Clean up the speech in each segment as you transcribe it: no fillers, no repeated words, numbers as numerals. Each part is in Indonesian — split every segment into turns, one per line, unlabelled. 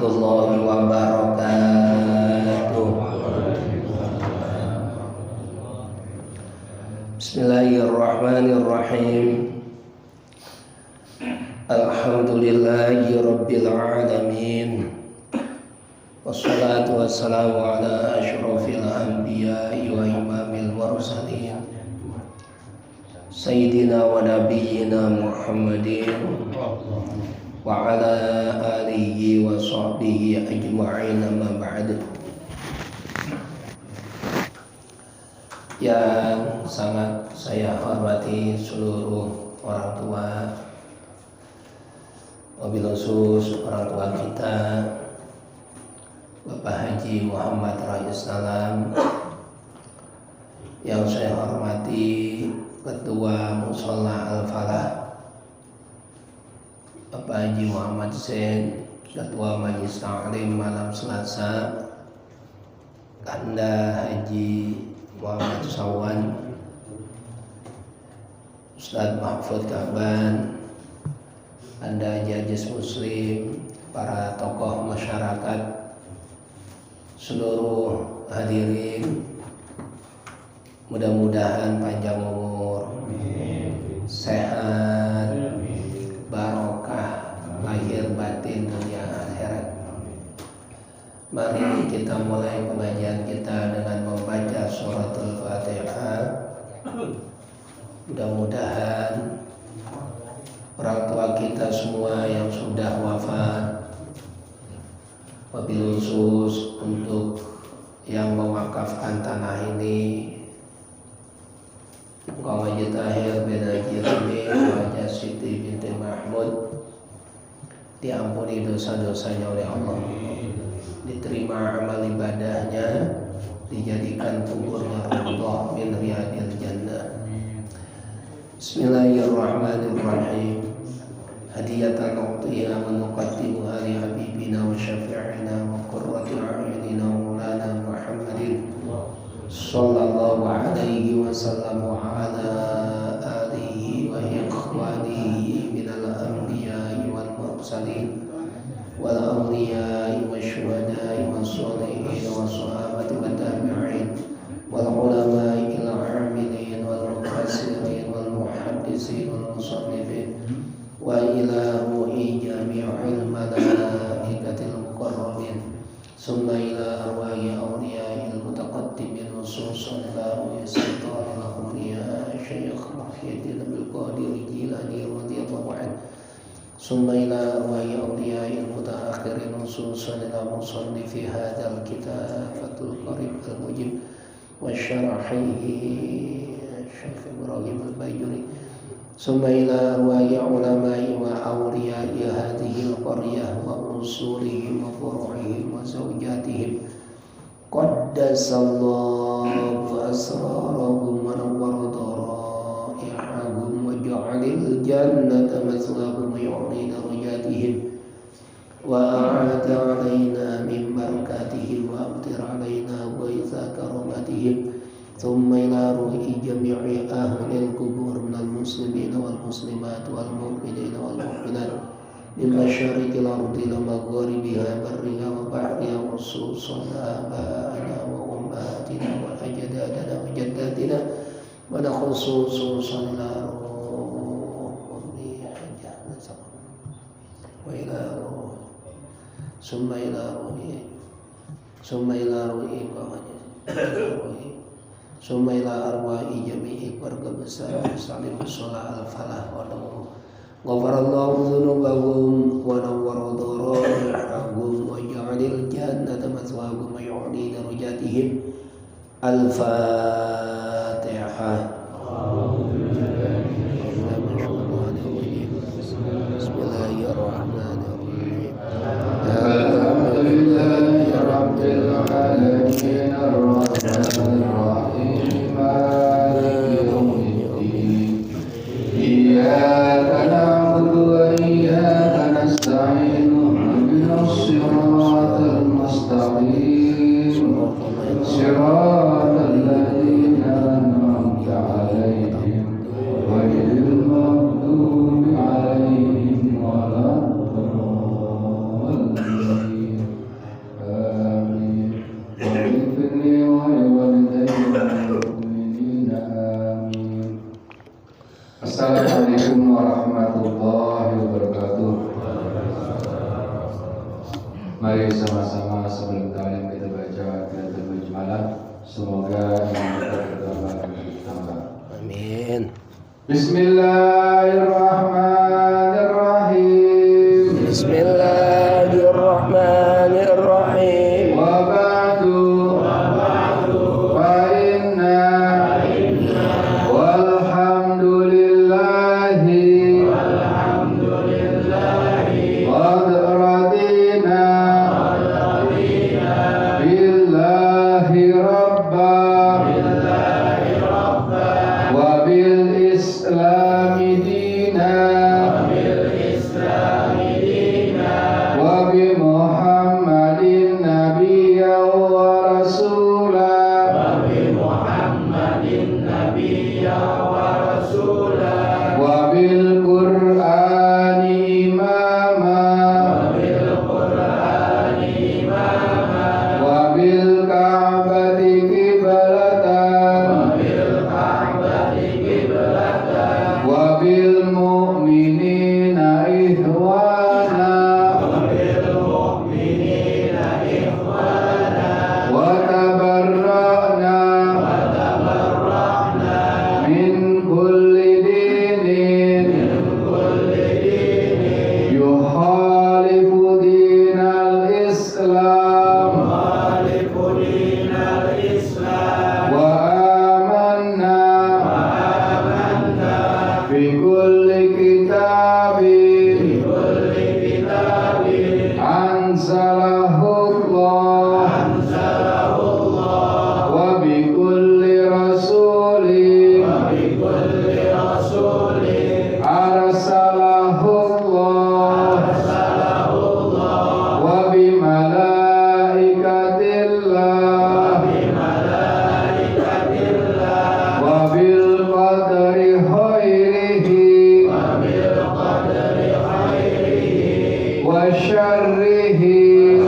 warahmatullahi wabarakatuh. Bismillahirrahmanirrahim. Alhamdulillahi rabbil alamin. Wassalatu wassalamu ala asyrafil anbiya'i wa imamil mursalin Sayyidina wa nabiyyina Muhammadin wa ala alihi wa sahbihi ajma'in, amma ba'd. Yang sangat saya hormati seluruh orang tua, wabil khusus orang tua kita Bapak Haji Muhammad Rais Salam, yang saya hormati Ketua Mushola Al-Falah Bapak Haji Muhammad Zain, Ketua Majelis Ta'lim malam Selasa Kanda Haji Muhammad Sawan, Ustadz Mahfud Kaban, Anda Jajis Muslim, para tokoh masyarakat, seluruh hadirin, mudah-mudahan panjang umur, sehat, barokah, lahir batin dunia akhirat. Mari kita mulai pengajian kita dengan membaca suratul Fatihah. Mudah-mudahan orang tua kita semua yang sudah wafat, wabil khusus untuk yang mewakafkan tanah ini, Engkau Haji Tahir bin Haji Rumi, Haji Siti binti Mahmud, diampuni dosa-dosanya oleh Allah, diterima amal ibadahnya, dijadikan kuburnya raudhah min riyadil jannah. Bismillahirrahmanirrahim. Hadiyatan u'tiha wa nuqaddimuha li habibina wa syafi'ina wa qurrati a'yunina maulana Muhammadin sallallahu alaihi wasallam wa ala alihi wa ikhwanihi minal anbiya'i wal mursalin wal awliya'i wa syuhada'i wa sholihin wa sahabati wa tabi'in wal ulama'i ila amilin wal mufassirin wal muhaddisin wal musannifin wa ila ruhi jami'il malaikatil muqarrabin summa ila arwahi awliya'il mutaqaddimin khususan ila ruhi sultanil awliya Syekh Muhyiddin Abdul Qadir Jilani radhiyallahu anhu summa ila arwahi awliya'il mutaakhirin khususan ila musannifi hadzal kitab Fathul Qarib al-Mujib wa syarahihi Syekh Ibrahim al-Bajuri summa ila arwahi ulama'i wa awliya'i hadhihi al-qaryah wa usulihim wa furu'ihim wa zawjatihim qaddasallahu asrarahum wa nawwara dara'ihahum wa ja'alil jannata mathwahum wa yu'li darajatihim wa a'ada 'alaina min barakatihim wa amtir 'alaina ghaitha karamatihim thumma ila ruhi jami'i ahlil qubur minal muslimina wal muslimat wal mu'minina wal mu'minat min masyariqil ardi ila magharibiha barriha wa bahriha khususan aba'ana wa ummatina wa ajdadana wa jaddatina wa khususan ila ruhi hajjah wa ila ruhi summa ila ruhi summa ila arwahi jami'i keluarga besar Salim Mushola Al-Falah wa ghafarallahu dzunubahum wa nawwara dara'ihahum wa ja'alil jannata mathwahum wa yu'li darajatihim. Al-Fatihah. Bismillahirrahmanirrahim. Alhamdulillahi rabbil alamin ar-rahmanir rahim maliki yaumiddin iyyaka na'budu wa iyyaka nasta'in ihdinas siratal mustaqim siratal ladzina an'amta 'alaihim ghairil maghdubi 'alaihim waladdallin.
Mari sama-sama sebelum kita baca Qiraatul Mujmalah, semoga iman kita bertambah.
Amin.
Bismillahirrahmanirrahim.
Bismillahirrahmanirrahim.
Wa ba'du fa inna walhamdulillahi qad radina billahi rabba wa bil islami dina wa bi muhammadin nabiyya wa rasula wa bil qur'ani imama wa bil ka'bati qiblatan wa bil mu'minina ihwana wa tabarra'na min kulli dinin yukhalifu dinal islam wa amanna bi kulli kitabin anzalahullah wa bi kulli rasulin arsalahullah wa bi malaikatillah wa bil qadri khairihi wa syarrihi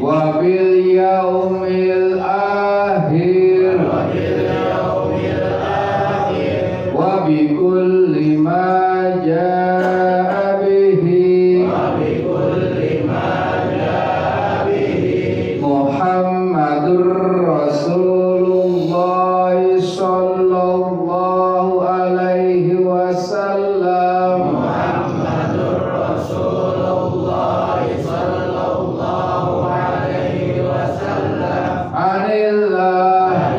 wa bil yaumil akhir wa bi kulli ma jaa bihi Muhammadur Rasulullah sallallahu alaihi wasallam anillah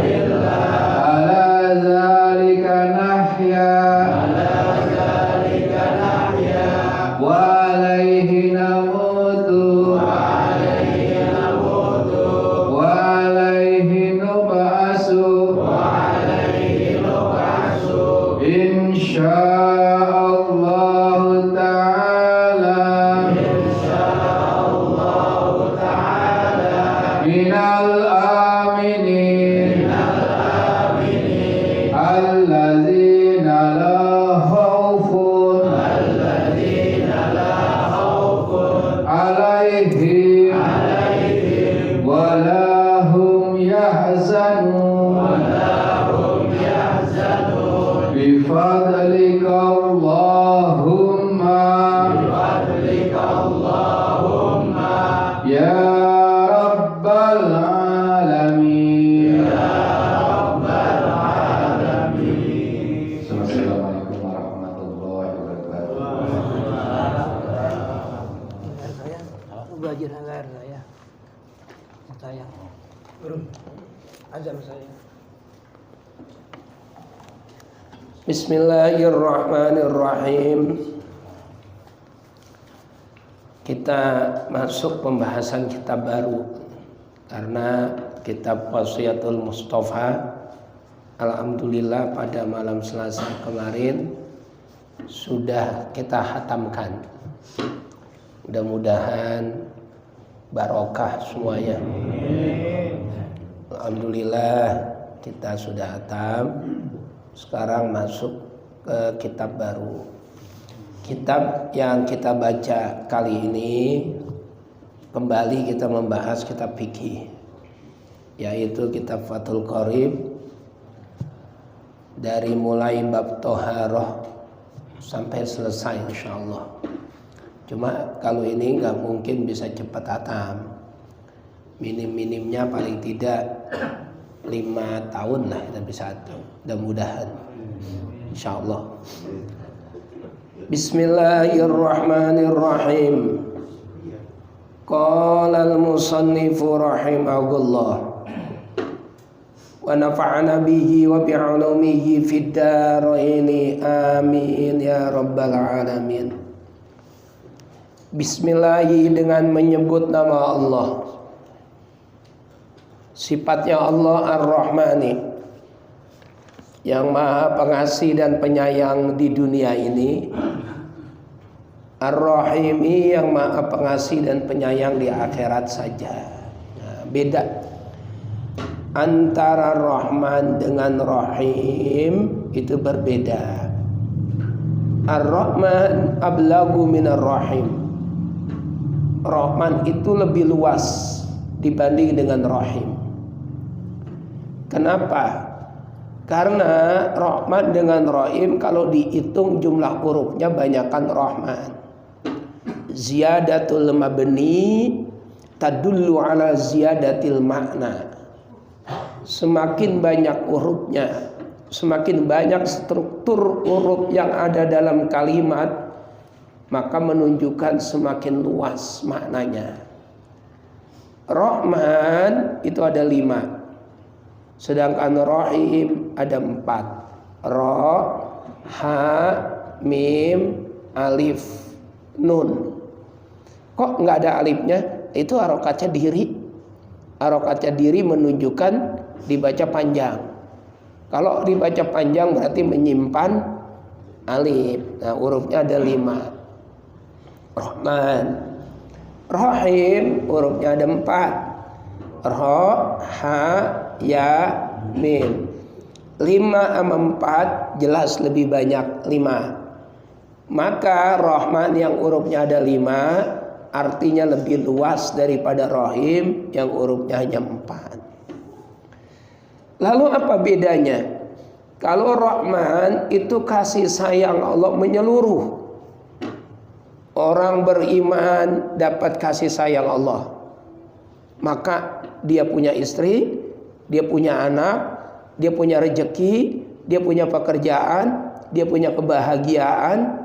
ala zalika nahya wa alaihi namutu wa alaihi nub'asu insyaallah ta'ala minal aminin allazina la khawfun alaihim wa la hum yahzanun bi fadlika Allahumma ya rabbal alamin. Assalamualaikum warahmatullahi wabarakatuh.
Belajar agar saya azan saya.
Bismillahirrahmanirrahim. Kita masuk pembahasan kitab baru karena kitab Wasiyatul Mustafa alhamdulillah pada malam Selasa kemarin sudah kita hatamkan. Mudah-mudahan barokah semuanya. Alhamdulillah kita sudah hatam. Sekarang masuk ke kitab baru. Kitab yang kita baca kali ini kembali kita membahas kitab fikih, yaitu kitab Fathul Qorib, dari mulai bab Toharoh sampai selesai insyaallah. Cuma kalau ini nggak mungkin bisa cepat hatam. Minim-minimnya paling tidak 5 tahun lah kita bisa hatam. Mudah-mudahan. Insyaallah. Bismillahirrahmanirrahim. Qala al-musannifu rahimahullah wa nafa'ana bihi wa bi'ulumihi fid dharaini amin ya rabbal alamin. Bismillahi, dengan menyebut nama Allah. Sifatnya Allah Ar-Rahmani, yang maha pengasih dan penyayang di dunia ini. Ar-Rahimi, yang maha pengasih dan penyayang di akhirat saja. Nah, beda antara Rahman dengan Rahim, itu berbeda. Ar-Rahman ablagu minar Rahim. Rahman itu lebih luas dibanding dengan Rahim. Kenapa? Karena Rahman dengan Rahim kalau dihitung jumlah hurufnya banyakkan Rahman. Ziyadatul mabni tadullu ala ziyadatil makna. Semakin banyak hurufnya, semakin banyak struktur huruf yang ada dalam kalimat, maka menunjukkan semakin luas maknanya. Rahman itu ada 5, sedangkan Rahim ada 4. Ra, ha, mim, alif, nun. Kok nggak ada alifnya? Itu harokatnya diri. Harokatnya diri menunjukkan dibaca panjang. Kalau dibaca panjang berarti menyimpan alif. Nah, hurufnya ada 5. Rahman. Rahim hurufnya ada 4. Ra, ha, ya, mim. 5 sama 4 jelas lebih banyak 5. Maka Rahman yang hurufnya ada 5 artinya lebih luas daripada Rahim yang hurufnya hanya 4. Lalu apa bedanya? Kalau Rahman itu kasih sayang Allah menyeluruh. Orang beriman dapat kasih sayang Allah. Maka dia punya istri, dia punya anak, dia punya rezeki, dia punya pekerjaan, dia punya kebahagiaan.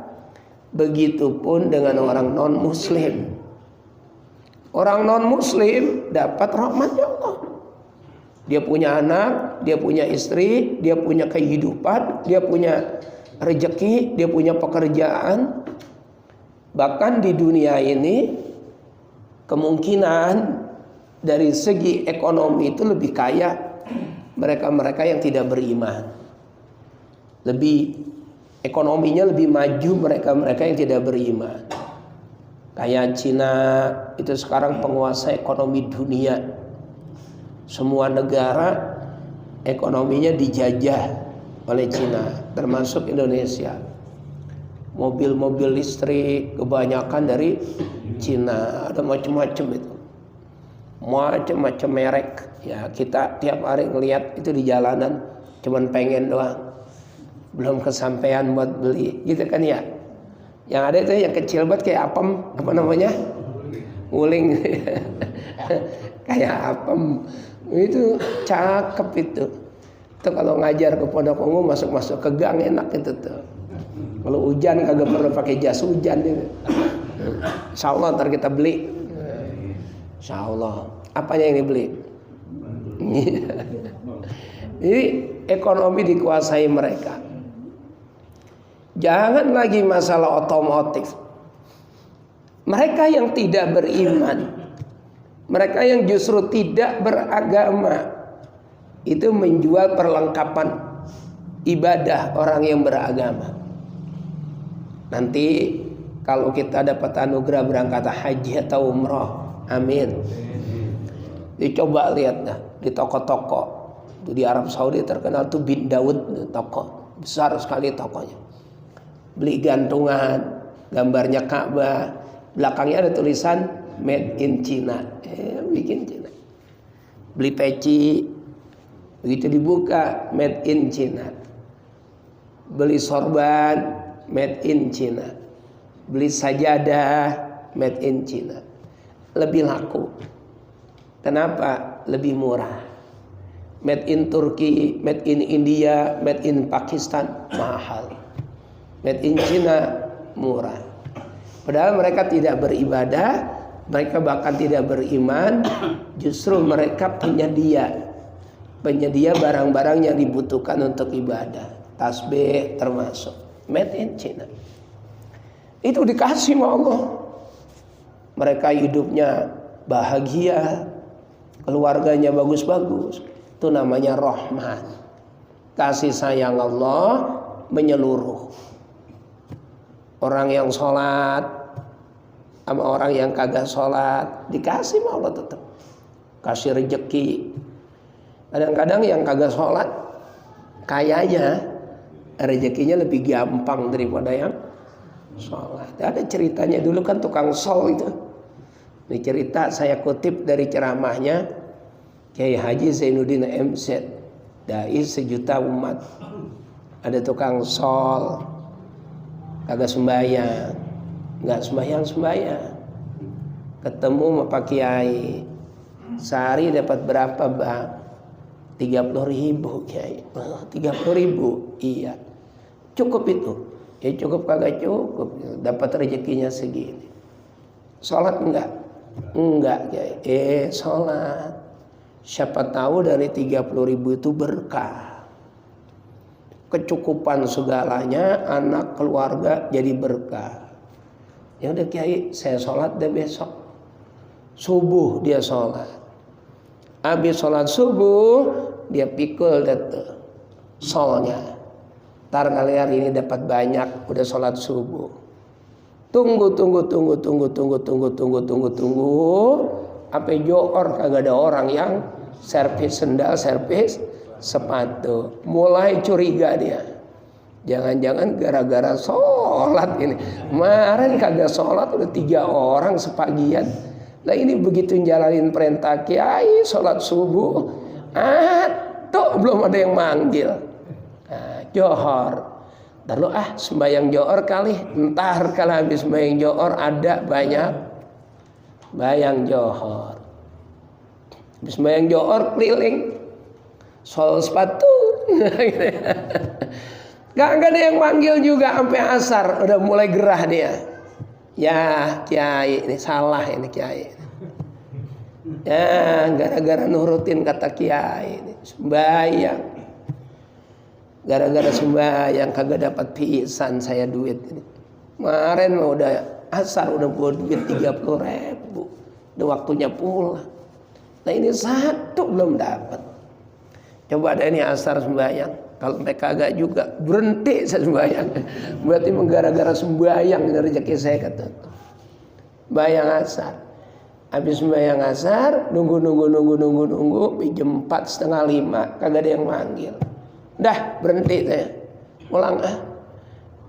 Begitupun dengan orang non-muslim. Orang non-muslim dapat rahmatnya Allah. Dia punya anak, dia punya istri, dia punya kehidupan, dia punya rezeki, dia punya pekerjaan. Bahkan di dunia ini kemungkinan dari segi ekonomi itu lebih kaya mereka-mereka yang tidak beriman. Ekonominya lebih maju mereka-mereka yang tidak beriman. Kayak Cina itu sekarang penguasa ekonomi dunia. Semua negara ekonominya dijajah oleh Cina, termasuk Indonesia. Mobil-mobil listrik kebanyakan dari Cina, ada macam-macam itu. Macam-macam merek. Ya, kita tiap hari ngelihat itu di jalanan, cuman pengen doang. Belum kesampaian buat beli, gitu kan ya. Yang ada itu yang kecil banget kayak apem, apa namanya? Nguling. Kayak apem. Itu cakep itu. Itu kalau ngajar ke Pondok Ungu masuk-masuk ke gang enak itu tuh. Kalau hujan kagak perlu pakai jas hujan itu. Insyaallah ntar kita beli. Insyaallah. Apanya yang dibeli? Jadi ekonomi dikuasai mereka. Jangan lagi masalah otomotif. Mereka yang tidak beriman, mereka yang justru tidak beragama, itu menjual perlengkapan ibadah orang yang beragama. Nanti kalau kita dapat anugerah berangkat haji atau umroh, amin. Dicoba lihat dah di toko-toko. Di Arab Saudi terkenal tuh Bin Daud, toko besar sekali tokonya. Beli gantungan, gambarnya Ka'bah, belakangnya ada tulisan Made in China, bikin China. Beli peci, begitu dibuka Made in China. Beli sorban, Made in China. Beli sajadah made in China lebih laku. Kenapa? Lebih murah. Made in Turki, made in India, made in Pakistan mahal. Made in China murah. Padahal mereka tidak beribadah, mereka bahkan tidak beriman. Justru mereka penyedia barang-barang yang dibutuhkan untuk ibadah. Tasbih termasuk made in China. Itu dikasih sama Allah. Mereka hidupnya bahagia, keluarganya bagus-bagus. Itu namanya rahman. Kasih sayang Allah menyeluruh. Orang yang sholat sama orang yang kagak sholat dikasih sama Allah tetap. Kasih rezeki. Kadang-kadang yang kagak sholat kayaknya rezekinya lebih gampang daripada yang sholat. Ada ceritanya dulu kan tukang sol itu. Ini cerita saya kutip dari ceramahnya Kiai Haji Zainuddin MZ, dai sejuta umat. Ada tukang sol, kagak sembahyang, nggak sembahyang. Ketemu sama Pak Kiai, sehari dapat berapa bang? 30.000 Kiai. 30.000, iya. Cukup itu? Ya cukup kagak cukup. Dapat rezekinya segini. Sholat enggak? Enggak Kiai. Sholat. Siapa tahu dari 30.000 itu berkah. Kecukupan segalanya, anak keluarga jadi berkah. Ya udah Kiai, saya sholat deh besok. Subuh dia sholat. Habis sholat subuh dia pikul deh solnya. Ntar kalian ini dapat banyak. Udah sholat subuh. Tunggu. Sampai johor kagak ada orang yang servis sendal, servis sepatu. Mulai curiga dia. Jangan-jangan gara-gara sholat ini. Kemarin kagak sholat udah 3 orang sepagian. Lah ini begitu jalanin perintah Kiai sholat subuh. Tuh belum ada yang manggil. Johor. Lalu sembahyang johor kali. Entar kalau habis sembahyang johor ada banyak bayang johor. Habis sembahyang johor keliling. Sol sepatu. Gak ada yang manggil juga sampai asar. Udah mulai gerah dia. Ya Kiai ini salah ini Kiai. Ya gara-gara nurutin kata Kiai ini. Sembahyang. Gara-gara sembahyang kagak dapat pisan saya duit ini. Kemarin udah asar udah buat duit 30.000. Udah waktunya pulang. Nah ini satu belum dapat. Coba ada ini asar sembahyang. Kalau mereka agak juga berhenti saya sembahyang. Berarti gara-gara sembahyang rezeki saya kata. Bayang asar. Habis sembahyang asar, nunggu jam 4:30 kagak ada yang manggil. Dah berhenti saya. Pulang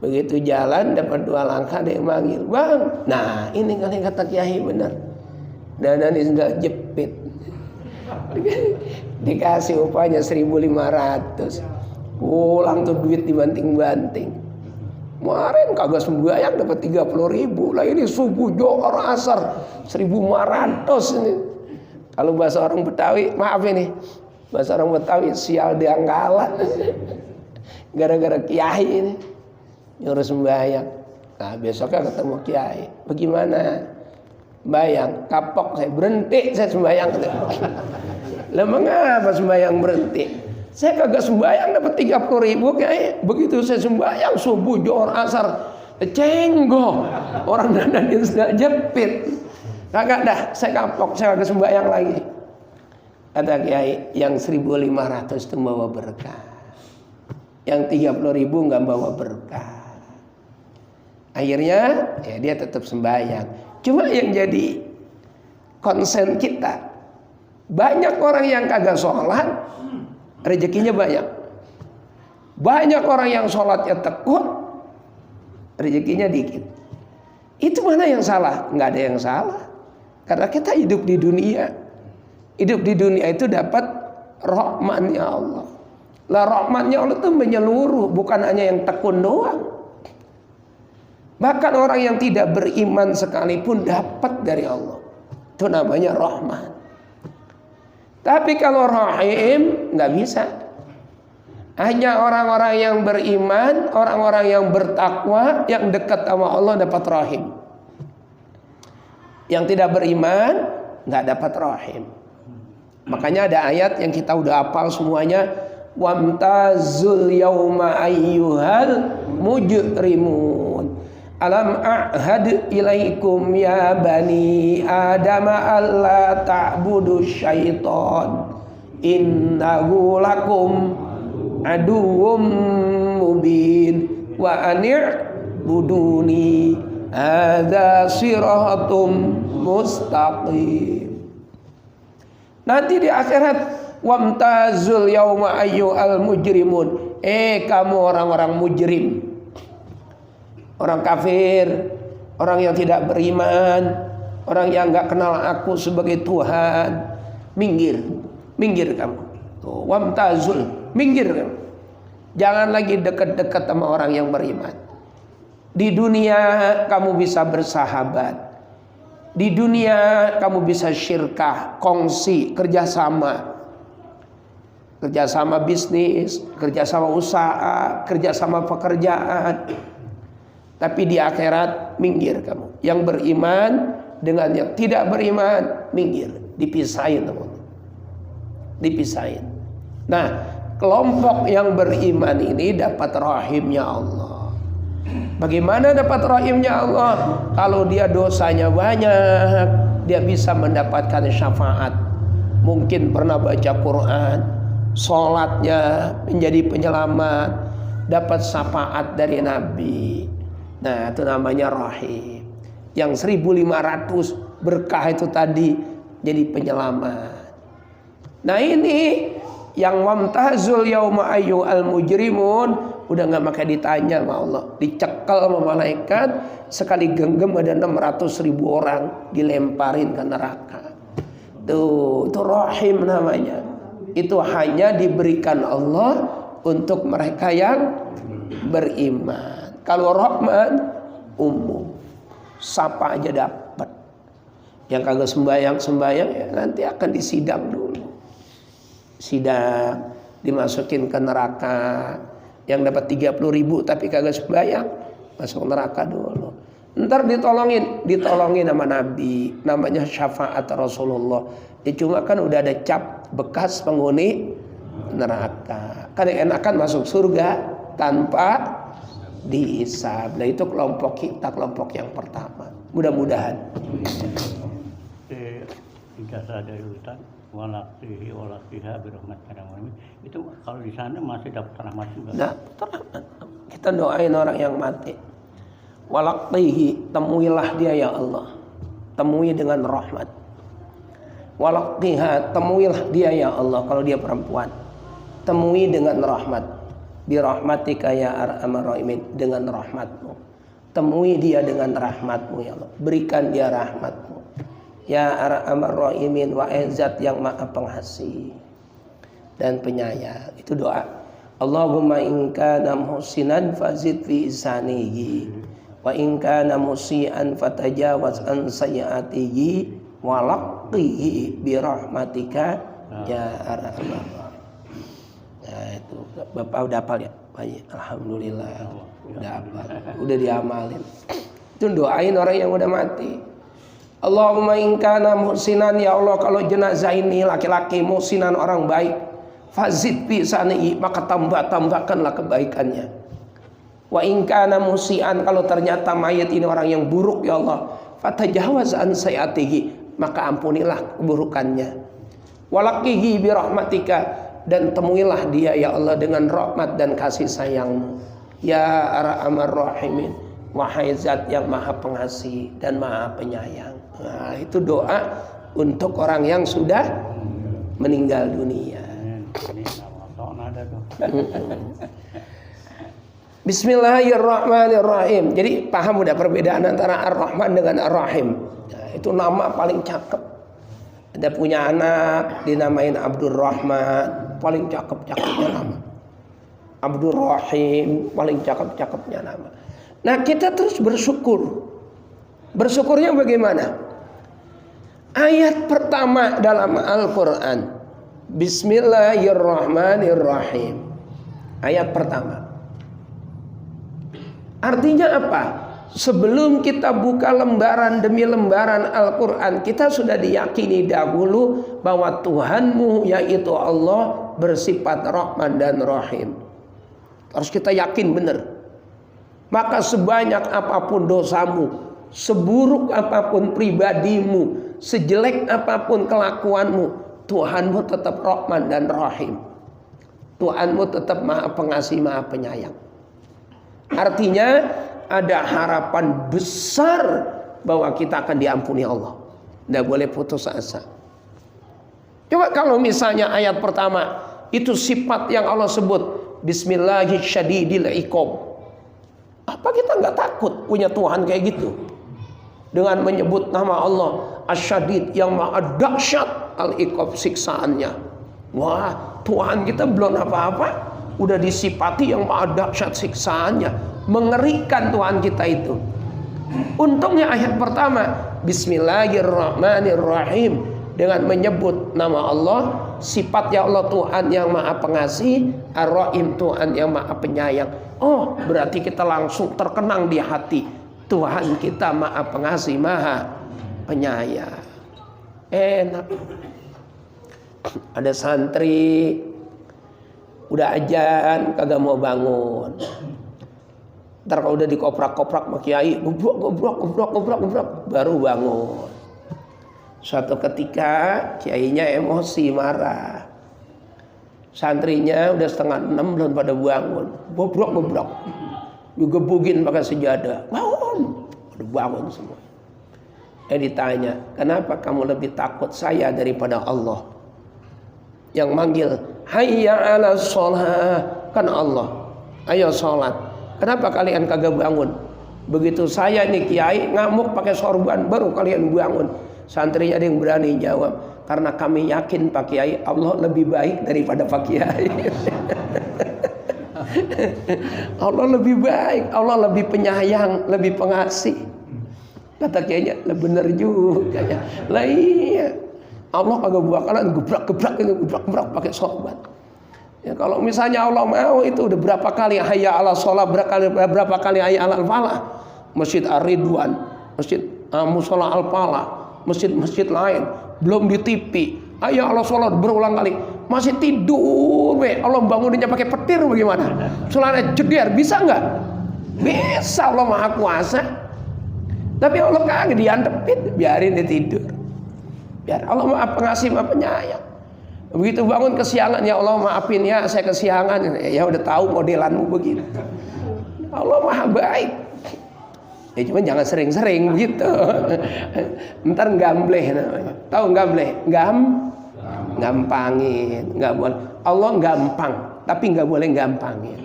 Begitu jalan dapat 2 langkah ada yang manggil. Bang, nah ini kali kata Kiai benar. Dana ini sudah jepit. Dikasih upahnya 1.500. Pulang tuh duit dibanting-banting. Kemarin kagak sembahyang dapat 30.000. Lah ini subuh johor asar 1.500 ini. Kalau bahasa orang Betawi, maaf ini. Bahasa orang Betawi sial dianggalan. Gara-gara Kiai ini nyuruh sembahyang. Nah besoknya ketemu Kiai. Bagaimana? Bayang, kapok saya berhenti saya sembahyang. Lah mengapa sembahyang berhenti? Saya kagak sembahyang dapat 30.000 Kiai. Begitu saya sembahyang subuh johor asar cenggo. Orang dandanin sudah jepit. Kagak dah, saya kapok, saya kagak sembahyang lagi. Kata Kiai, yang 1.500 itu bawa berkah. Yang 30.000 enggak bawa berkah. Akhirnya ya dia tetap sembahyang. Cuma yang jadi konsen kita, banyak orang yang kagak sholat, rezekinya banyak. Banyak orang yang sholatnya tekun, rezekinya dikit. Itu mana yang salah? Nggak ada yang salah. Karena kita hidup di dunia. Hidup di dunia itu dapat rahmatnya Allah. Lah rahmatnya Allah itu menyeluruh, bukan hanya yang tekun doang. Bahkan orang yang tidak beriman sekalipun dapat dari Allah. Itu namanya Rahman. Tapi kalau Rahim nggak bisa. Hanya orang-orang yang beriman, orang-orang yang bertakwa, yang dekat sama Allah dapat Rahim. Yang tidak beriman nggak dapat Rahim. Makanya ada ayat yang kita udah hafal semuanya, wamtazul yauma ayyuhal mujrimun alam a'had ilaikum ya bani adam alla ta'budu syaitan innahu lakum aduwwum mubin wa ani'buduni hadza siratum mustaqim. Nanti di akhirat wamtazul yauma ayyuhal mujrimun, kamu orang-orang mujrim, orang kafir, orang yang tidak beriman, orang yang nggak kenal aku sebagai Tuhan, minggir kamu. Tuh, wamtazul, minggir kamu. Jangan lagi dekat-dekat sama orang yang beriman. Di dunia kamu bisa bersahabat. Di dunia kamu bisa syirkah, kongsi, kerjasama bisnis, kerjasama usaha, kerjasama pekerjaan. Tapi di akhirat minggir kamu. Yang beriman dengan yang tidak beriman minggir, dipisahin teman. Dipisahin. Nah, kelompok yang beriman ini dapat rahimnya Allah. Bagaimana dapat rahimnya Allah? Kalau dia dosanya banyak, dia bisa mendapatkan syafaat. Mungkin pernah baca Quran, sholatnya menjadi penyelamat, dapat syafaat dari Nabi. Nah, itu namanya rahim. Yang 1500 berkah itu tadi jadi penyelamat. Nah, ini yang wamtazul yauma ayyuhal mujrimun udah nggak pakai ditanya sama Allah, dicekal sama malaikat, sekali genggam ada 600.000 orang dilemparin ke neraka. Tuh, itu rahim namanya. Itu hanya diberikan Allah untuk mereka yang beriman. Kalau Rahman umum, siapa aja dapat. Yang kagak sembahyang ya nanti akan disidang dulu. Sidang, dimasukin ke neraka. Yang dapat 30.000 tapi kagak sembahyang, masuk neraka dulu. Ntar ditolongin sama Nabi, namanya syafaat Rasulullah. Cuma kan udah ada cap bekas penghuni neraka. Kan yang enakan masuk surga tanpa dihisab. Nah, itu kelompok kita, kelompok yang pertama. Mudah-mudahan.
Ijazah dari Ustaz, walaqihi walaqiha birahmatika itu kalau di sana masih dapat rahmat juga.
Dapat rahmat. Kita doain orang yang mati. Walaqihi, temuilah dia ya Allah. Temui dengan rahmat. Walaqiha, temuilah dia ya Allah kalau dia perempuan. Temui dengan rahmat. Birahmatika ya arhamar rahimin, dengan rahmatmu. Temui dia dengan rahmatmu ya Allah. Berikan dia rahmatmu. Ya arhamar rahimin, wahai zat yang maha pengasih dan penyayang. Itu doa. Allahumma in kana muhsinan fazid fi ihsanihi wa in kana musian fatajawaz an sayyiatihi wa laqqihi bi rahmatika ya arhamar rahimin. Nah, itu Bapak udah hafal ya? Baik, alhamdulillah. Udah hafal. Udah diamalin. Itu doain orang yang udah mati. Allahumma in kana muhsinan, ya Allah kalau jenazah ini laki-laki muhsinan, orang baik, fazid bi sani'i, maka tambahkanlah kebaikannya. Wa in kana musian, kalau ternyata mayat ini orang yang buruk ya Allah, fatajawaz an sayyiatihi, maka ampunilah keburukannya. Walaqihi bi rahmatika, dan temuilah dia ya Allah dengan rahmat dan kasih sayangmu. Ya arhamar rahimin, wahai zat yang maha pengasih dan maha penyayang. Nah, itu doa untuk orang yang sudah meninggal dunia. Bismillahirrahmanirrahim. Jadi paham udah perbedaan antara Ar-Rahman dengan Ar-Rahim. Nah, itu nama paling cakep. Ada punya anak dinamain Abdul Rahman, paling cakep-cakepnya nama. Abdul Rahim, paling cakep-cakepnya nama. Nah, kita terus bersyukur. Bersyukurnya bagaimana? Ayat pertama dalam Al-Quran, Bismillahirrahmanirrahim. Ayat pertama. Artinya apa? Sebelum kita buka lembaran demi lembaran Al-Quran, kita sudah diyakini dahulu bahwa Tuhanmu yaitu Allah bersifat Rahman dan Rahim. Harus kita yakin benar. Maka sebanyak apapun dosamu, seburuk apapun pribadimu, sejelek apapun kelakuanmu, Tuhanmu tetap Rahman dan Rahim. Tuhanmu tetap Maha Pengasih, Maha Penyayang. Artinya ada harapan besar bahwa kita akan diampuni Allah. Tidak boleh putus asa. Coba kalau misalnya ayat pertama itu sifat yang Allah sebut, Bismillahirrahmanirrahim. Apa kita nggak takut punya Tuhan kayak gitu? Dengan menyebut nama Allah Asy-Syadid, yang maha dahsyat al-iqab, siksaannya. Wah, Tuhan kita belum apa-apa udah disifati yang maha dahsyat siksaannya. Mengerikan Tuhan kita itu. Untungnya ayat pertama Bismillahirrahmanirrahim, dengan menyebut nama Allah, sifatnya Allah Tuhan yang maha pengasih, Ar-Rahim Tuhan yang maha penyayang. Oh, berarti kita langsung terkenang di hati, Tuhan kita maha pengasih, maha penyayang. Enak. Ada santri udah ajan kagak mau bangun. Ntar kalau udah dikoprak-koprak sama kiai, goblok, baru bangun. Suatu ketika kiainya emosi, marah. Santrinya udah 5:30 belum pada bangun. Goblok. Digebugin pakai sejadah. Bangun. Udah bangun semua. Ditanya, kenapa kamu lebih takut saya daripada Allah? Yang manggil, hayya ala sholat. Kan Allah, ayo sholat. Kenapa kalian kagak bangun? Begitu saya nih kiai ngamuk pakai sorban, baru kalian bangun. Santrinya ada yang berani jawab, karena kami yakin Pak Kiai Allah lebih baik daripada Pak Kiai. Allah lebih baik, Allah lebih penyayang, lebih pengasih. Kata kiainya, bener juga ya. Lah iya, Allah kagak bakalan gebrak pakai sorban. Ya, kalau misalnya Allah mau, itu udah berapa kali hayya ala sholat, berapa kali hayya ala falah. Masjid Ar-Ridwan, Masjid Mushola Al-Falah, masjid-masjid lain, belum di TV. Hayya ala sholat berulang kali, masih tidur. Allah banguninnya pakai petir bagaimana? Sholatnya jeder, bisa nggak? Bisa, Allah Maha Kuasa. Tapi Allah kagak diantepin, biarin dia tidur. Biar Allah Maha Pengasih, Maha Penyayang. Begitu bangun kesiangan, ya Allah maafin ya saya kesiangan. Ya udah tahu modelanmu begitu. Allah Maha baik. Ya cuma jangan sering-sering begitu. Ntar gambleh namanya. Tahu gambleh? Gampangin, nggak boleh. Allah gampang, tapi nggak boleh gampangin.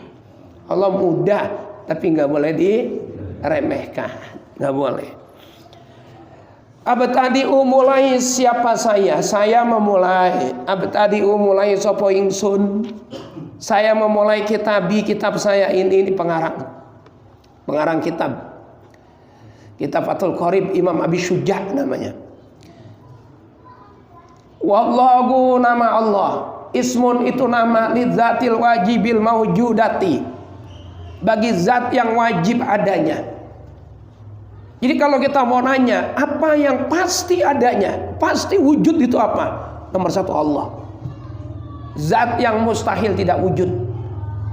Allah mudah, tapi nggak boleh diremehkan, nggak boleh. Abtadi'u mulai siapa saya? Saya memulai. Abtadi'u mulai sapa ingsun. Saya memulai kitab saya ini pengarang kitab. Kitab Fathul Qorib Imam Abi Syuja' namanya. Wallahu nama Allah. Ismun itu nama lidzatil wajibil mawjudati. Bagi zat yang wajib adanya. Jadi kalau kita mau nanya, apa yang pasti adanya? Pasti wujud itu apa? Nomor satu Allah. Zat yang mustahil tidak wujud.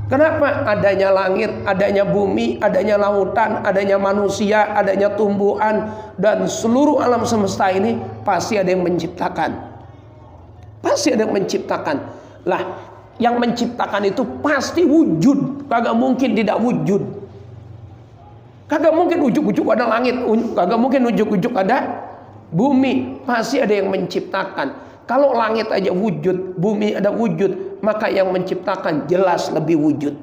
Kenapa? Adanya langit, adanya bumi, adanya lautan, adanya manusia, adanya tumbuhan, dan seluruh alam semesta ini pasti ada yang menciptakan. Pasti ada yang menciptakan. Lah, yang menciptakan itu pasti wujud. Kagak mungkin tidak wujud. Kagak mungkin ujuk-ujuk ada langit, kagak mungkin ujuk-ujuk ada bumi. Pasti ada yang menciptakan. Kalau langit aja wujud, bumi ada wujud, maka yang menciptakan jelas lebih wujud.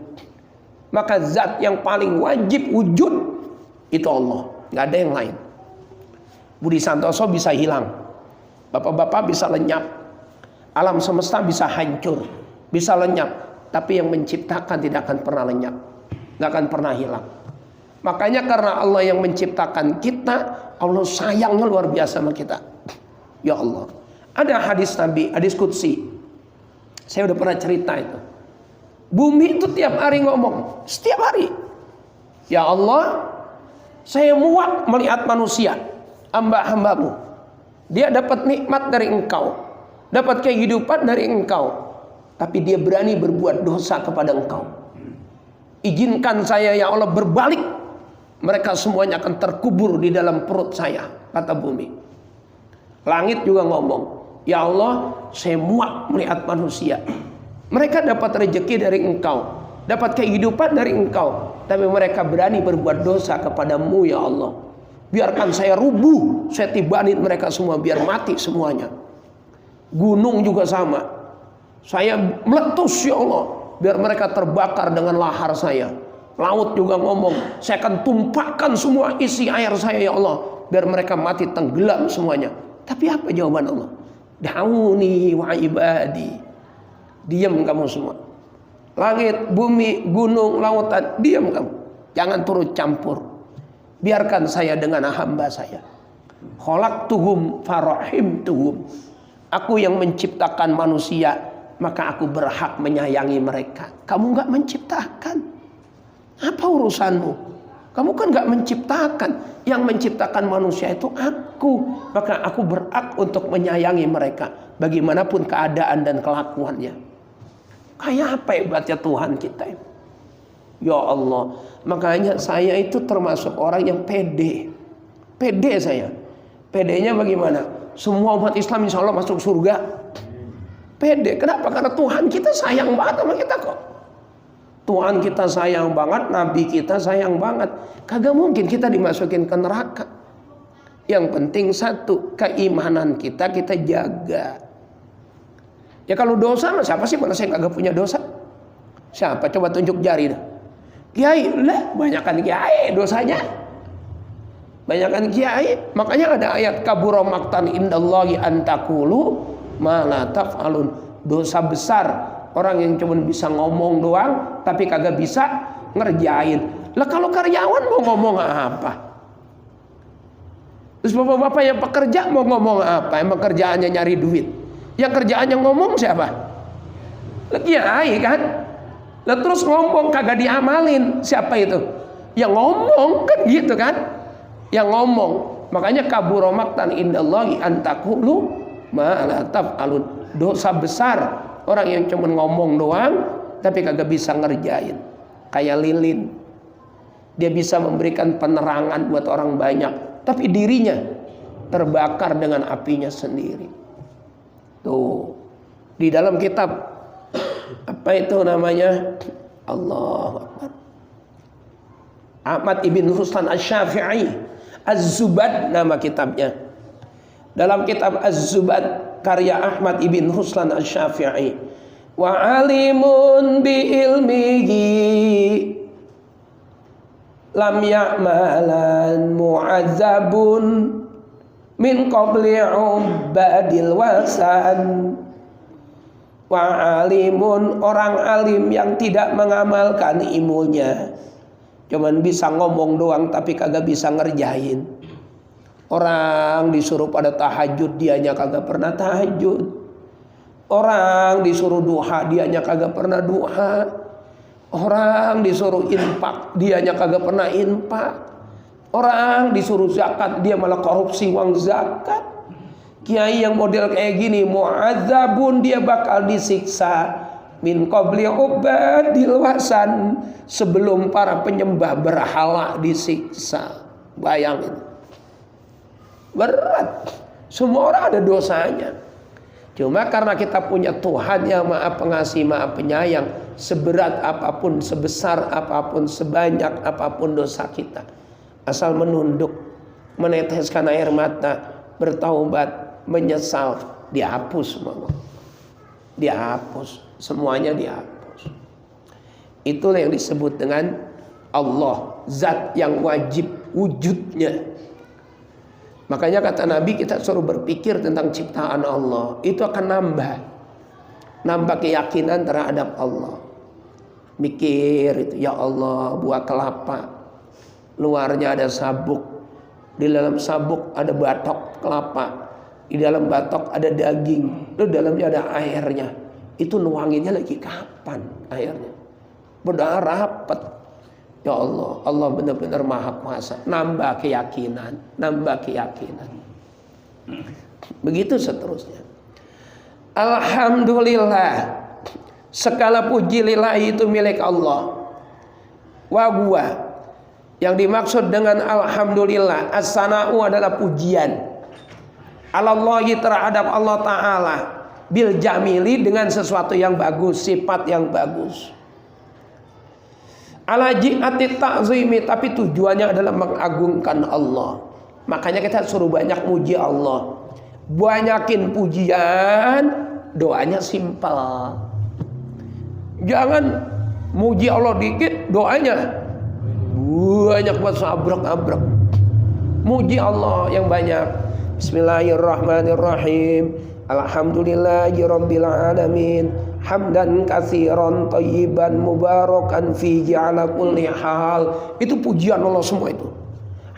Maka zat yang paling wajib wujud itu Allah, nggak ada yang lain. Budi Santoso bisa hilang, bapak-bapak bisa lenyap, alam semesta bisa hancur, bisa lenyap, tapi yang menciptakan tidak akan pernah lenyap, nggak akan pernah hilang. Makanya karena Allah yang menciptakan kita, Allah sayangnya luar biasa sama kita. Ya Allah. Ada hadis Nabi, hadis qudsi. Saya udah pernah cerita itu. Bumi itu tiap hari ngomong, setiap hari. Ya Allah, saya muak melihat manusia, hamba-hambamu. Dia dapat nikmat dari Engkau, dapat kehidupan dari Engkau, tapi dia berani berbuat dosa kepada Engkau. Izinkan saya ya Allah berbalik, mereka semuanya akan terkubur di dalam perut saya, kata bumi. Langit juga ngomong, ya Allah, saya muak melihat manusia. Mereka dapat rezeki dari Engkau, dapat kehidupan dari Engkau, tapi mereka berani berbuat dosa kepadamu ya Allah. Biarkan saya rubuh, saya tibanin mereka semua, biar mati semuanya. Gunung juga sama, saya meletus ya Allah, biar mereka terbakar dengan lahar saya. Laut juga ngomong, saya akan tumpahkan semua isi air saya ya Allah, biar mereka mati tenggelam semuanya. Tapi apa jawaban Allah? Da'uni wa ibadi. Diam kamu semua. Langit, bumi, gunung, lautan, diam kamu. Jangan turut campur. Biarkan saya dengan hamba saya. Khalaqtuhum farahimtuhum. Aku yang menciptakan manusia, maka aku berhak menyayangi mereka. Kamu gak menciptakan. Apa urusanmu? Kamu kan gak menciptakan. Yang menciptakan manusia itu aku. Maka aku berhak untuk menyayangi mereka, bagaimanapun keadaan dan kelakuannya. Kayak apa hebatnya Tuhan kita ini? Ya Allah. Makanya saya itu termasuk orang yang pede. Pede saya. Pedenya bagaimana? Semua umat Islam insya Allah masuk surga. Pede. Kenapa? Karena Tuhan kita sayang banget sama kita kok. Tuhan kita sayang banget, Nabi kita sayang banget. Kagak mungkin kita dimasukin ke neraka. Yang penting satu, keimanan kita jaga. Ya kalau dosa, siapa sih mana saya kagak punya dosa? Siapa? Coba tunjuk jari dah. Kiai, lah banyakan kiai dosanya. Banyakan kiai. Makanya ada ayat kabura maqtan indallahi an taqulu ma la taf'alun. Dosa besar. Orang yang cuma bisa ngomong doang, tapi kagak bisa ngerjain. Lah kalau karyawan mau ngomong apa? Terus bapak-bapak yang pekerja mau ngomong apa? Emang kerjaannya nyari duit. Yang kerjaannya ngomong siapa? Lah kiai kan? Lah terus ngomong kagak diamalin, siapa itu? Yang ngomong kan gitu kan? Yang ngomong. Makanya kabura maqtan indallahi an taqulu ma la taf'alun. Dosa besar. Orang yang cuma ngomong doang tapi kagak bisa ngerjain. Kayak lilin. Dia bisa memberikan penerangan buat orang banyak, tapi dirinya terbakar dengan apinya sendiri. Tuh. Di dalam kitab apa itu namanya? Allahu Akbar. Ahmad ibn Ruslan Asy-Syafi'i, Az-Zubad nama kitabnya. Dalam kitab Az-Zubad karya Ahmad ibn Ruslan Asy-Syafi'i, wa alimun bi ilmihi lam ya'malan mu'azzabun min qabli ubadil wasan. Wa alimun, orang alim yang tidak mengamalkan ilmunya, cuman bisa ngomong doang tapi kagak bisa ngerjain. Orang disuruh pada tahajud, dianya kagak pernah tahajud. Orang disuruh duha, dianya kagak pernah duha. Orang disuruh infak, dianya kagak pernah infak. Orang disuruh zakat, dia malah korupsi uang zakat. Kiai yang model kayak gini, mu'adzabun, dia bakal disiksa min qabli ubadil wasan, sebelum para penyembah berhala disiksa. Bayangin. Berat. Semua orang ada dosanya. Cuma karena kita punya Tuhan yang Maha Pengasih, Maha Penyayang, seberat apapun, sebesar apapun, sebanyak apapun dosa kita, asal menunduk, meneteskan air mata, bertaubat, menyesal, dihapus semua. Dihapus, semuanya dihapus. Itulah yang disebut dengan Allah, zat yang wajib wujudnya. Makanya kata Nabi, kita suruh berpikir tentang ciptaan Allah. Itu akan nambah keyakinan terhadap Allah. Mikir itu, ya Allah, buah kelapa. luarnya ada sabuk, di dalam sabuk ada batok kelapa, di dalam batok ada daging, di dalamnya ada airnya. Itu nuanginnya lagi kapan airnya? Berdoa rapat. Ya Allah, Allah benar-benar maha kuasa. Nambah keyakinan, nambah keyakinan. Begitu seterusnya. Alhamdulillah, segala puji lillahi itu milik Allah. Wa huwa, yang dimaksud dengan alhamdulillah, as-sana'u adalah pujian. Alallahi terhadap Allah Ta'ala, bil jamili, dengan sesuatu yang bagus, sifat yang bagus. Ala ji'ati ta'zimi, tapi tujuannya adalah mengagungkan Allah. Makanya kita suruh banyak muji Allah. Banyakin pujian, doanya simpel. Jangan muji Allah dikit, doanya banyak buat abrek-abrek. Muji Allah yang banyak. Bismillahirrahmanirrahim. Alhamdulillahi rabbil alamin. Hamdan katsiran thayyiban mubarakan fihi ala kulli hal. Itu pujian Allah semua itu.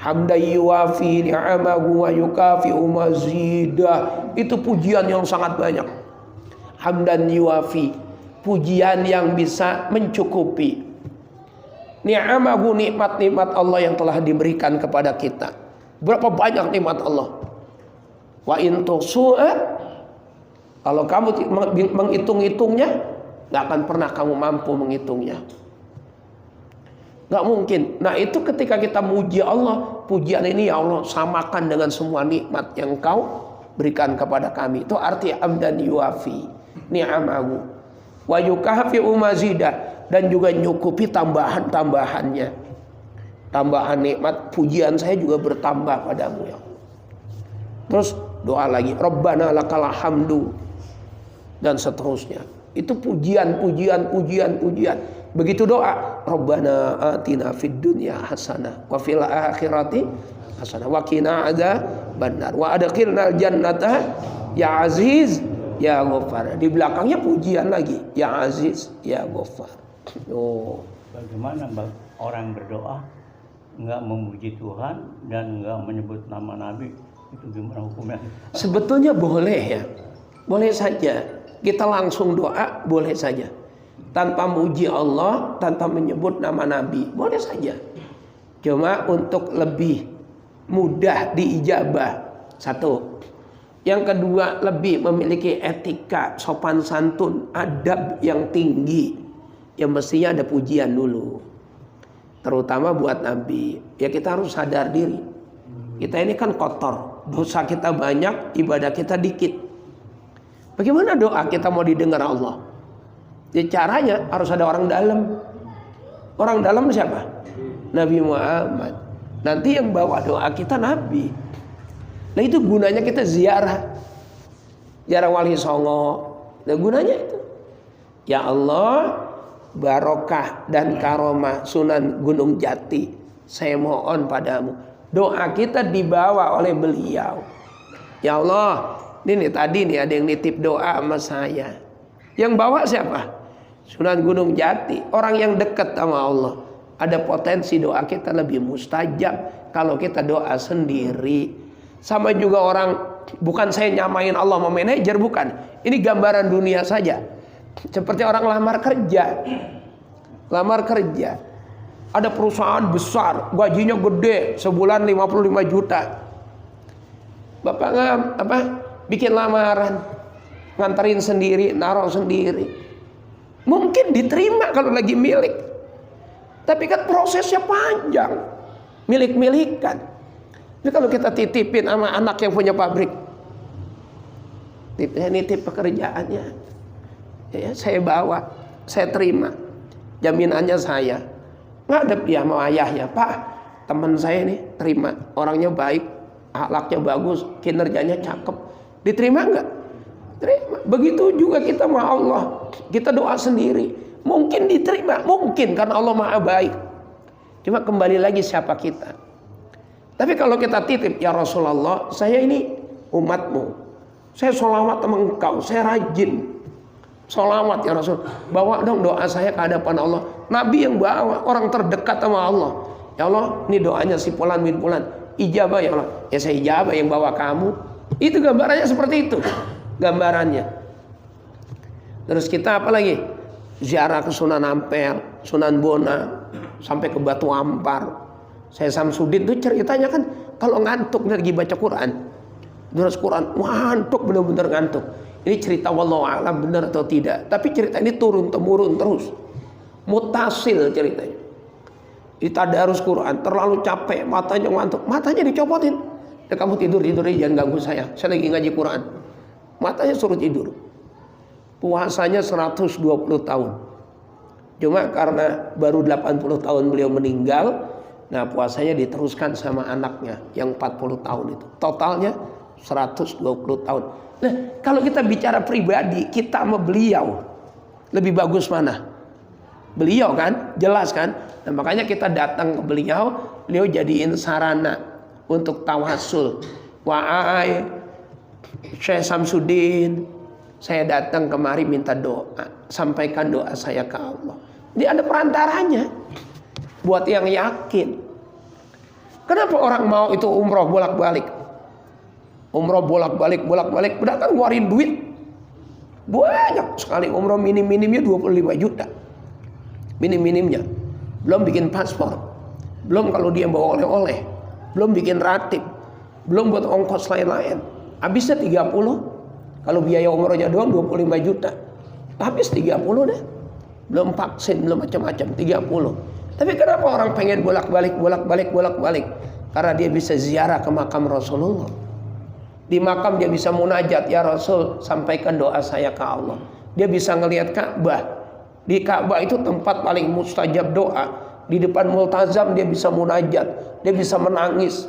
Hamdan yuwafi ni'amahu wa yukafi'u mazidah. Itu pujian yang sangat banyak. Hamdan yuwafi, pujian yang bisa mencukupi ni'amahu, nikmat-nikmat Allah yang telah diberikan kepada kita. Berapa banyak nikmat Allah. Wa in tusu'a, kalau kamu menghitung-hitungnya, gak akan pernah kamu mampu menghitungnya. Gak mungkin. Nah itu ketika kita muji Allah, pujian ini ya Allah samakan dengan semua nikmat yang kau berikan kepada kami. Itu arti hamdan yuwafi ni'amahu wa yukafi'u mazidah, dan juga nyukupi tambahan-tambahannya. Tambahan nikmat, pujian saya juga bertambah padamu ya Allah. Terus doa lagi, Rabbana lakal hamdu, dan seterusnya. Itu pujian. Begitu doa, Rabbana atina fid dunya hasanah wa fil akhirati hasanah wa qina adzabannar wa adkhilnal jannata ya aziz ya ghaffar. Di belakangnya pujian lagi, ya aziz ya ghaffar. Oh.
Bagaimana orang berdoa enggak memuji Tuhan dan enggak menyebut nama Nabi, itu gimana hukumnya? Sebetulnya
boleh ya, boleh saja. Kita langsung doa boleh saja, tanpa muji Allah, tanpa menyebut nama Nabi, boleh saja. Cuma untuk lebih mudah diijabah, satu. Yang kedua, lebih memiliki etika, sopan santun, adab yang tinggi, yang mestinya ada pujian dulu. Terutama buat Nabi. Ya kita harus sadar diri. Kita ini kan kotor, dosa kita banyak, ibadah kita dikit. Bagaimana doa kita mau didengar Allah? Ya caranya harus ada orang dalam. Orang dalam siapa? Nabi Muhammad. Nanti yang bawa doa kita Nabi. Nah itu gunanya kita ziarah. Ziarah Wali Songo. Nah gunanya itu. Ya Allah, barokah dan karomah Sunan Gunung Jati, saya mohon padamu. Doa kita dibawa oleh beliau. Ya Allah, ini tadi nih ada yang nitip doa sama saya. Yang bawa siapa? Sunan Gunung Jati, orang yang dekat sama Allah. Ada potensi doa kita lebih mustajab kalau kita doa sendiri. Sama juga orang, bukan saya nyamain Allah sama manajer, bukan. Ini gambaran dunia saja. Seperti orang lamar kerja. Lamar kerja. Ada perusahaan besar, gajinya gede, sebulan 55 juta. Bapak bikin lamaran, nganterin sendiri, naruh sendiri. Mungkin diterima kalau lagi milik. Tapi kan prosesnya panjang. Milik-milikan. Ini kalau kita titipin sama anak yang punya pabrik. Nitip pekerjaannya. Ya, saya bawa, saya terima. Jaminannya saya. Ngadep dia sama ayahnya. Pak, teman saya nih terima. Orangnya baik, akhlaknya bagus, kinerjanya cakep. Diterima enggak? Terima. Begitu juga kita sama Allah. Kita doa sendiri. Mungkin diterima, mungkin karena Allah Maha baik. Cuma kembali lagi siapa kita. Tapi kalau kita titip, ya Rasulullah, saya ini umatmu. Saya sholawat sama engkau, saya rajin sholawat ya Rasul. Bawa dong doa saya ke hadapan Allah. Nabi yang bawa, orang terdekat sama Allah. Ya Allah, ini doanya si Fulan bin Fulan. Ijabah ya Allah. Ya saya ijabah yang bawa kamu. Itu gambarannya seperti itu. Gambarannya. Terus kita apa lagi? Ziarah ke Sunan Ampel, Sunan Bona, sampai ke Batu Ampar. Saya Samsudin tuh ceritanya kan kalau ngantuk lagi baca Quran. Terus Quran, ngantuk, bener-bener ngantuk. Ini cerita wallahu a'lam benar atau tidak. Tapi cerita ini turun-temurun terus. Mutasil ceritanya. Tadarus Quran, terlalu capek, matanya ngantuk, matanya dicopotin. Ya, kamu tidur aja, jangan ganggu saya lagi ngaji Quran. Matanya suruh tidur. Puasanya 120 tahun. Cuma karena baru 80 tahun beliau meninggal, nah puasanya diteruskan sama anaknya yang 40 tahun itu. Totalnya 120 tahun. Nah, kalau kita bicara pribadi, kita sama beliau lebih bagus mana? Beliau kan, jelas kan? Nah, makanya kita datang ke beliau jadiin sarana untuk tawassul. Wahai Syekh Samsudin, saya datang kemari minta doa, sampaikan doa saya ke Allah. Dia ada perantaranya buat yang yakin. Kenapa orang mau itu umroh bolak-balik? Umroh bolak-balik, udah kan ngeluarin duit banyak sekali. Umroh minim-minimnya 25 juta. Minim-minimnya. Belum bikin paspor, belum kalau dia bawa oleh-oleh, belum bikin ratib, belum buat ongkos lain-lain. Habisnya 30. Kalau biaya umrohnya doang 25 juta. Habis 30 deh. Belum vaksin, belum macam-macam, 30. Tapi kenapa orang pengen bolak-balik? Karena dia bisa ziarah ke makam Rasulullah. Di makam dia bisa munajat, ya Rasul, sampaikan doa saya ke Allah. Dia bisa ngelihat Ka'bah. Di Ka'bah itu tempat paling mustajab doa. Di depan multazam dia bisa munajat, dia bisa menangis.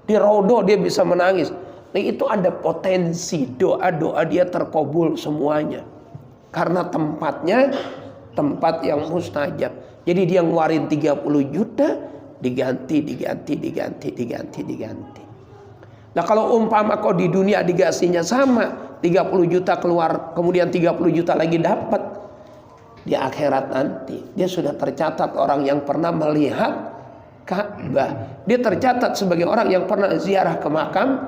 Di Raudhah dia bisa menangis. Nah, itu ada potensi doa-doa dia terkabul semuanya. Karena tempatnya tempat yang mustajab. Jadi dia ngeluarin 30 juta diganti. Nah, kalau umpama kau di dunia digasihnya sama, 30 juta keluar, kemudian 30 juta lagi dapat. Di akhirat nanti dia sudah tercatat orang yang pernah melihat Ka'bah. Dia tercatat sebagai orang yang pernah ziarah ke makam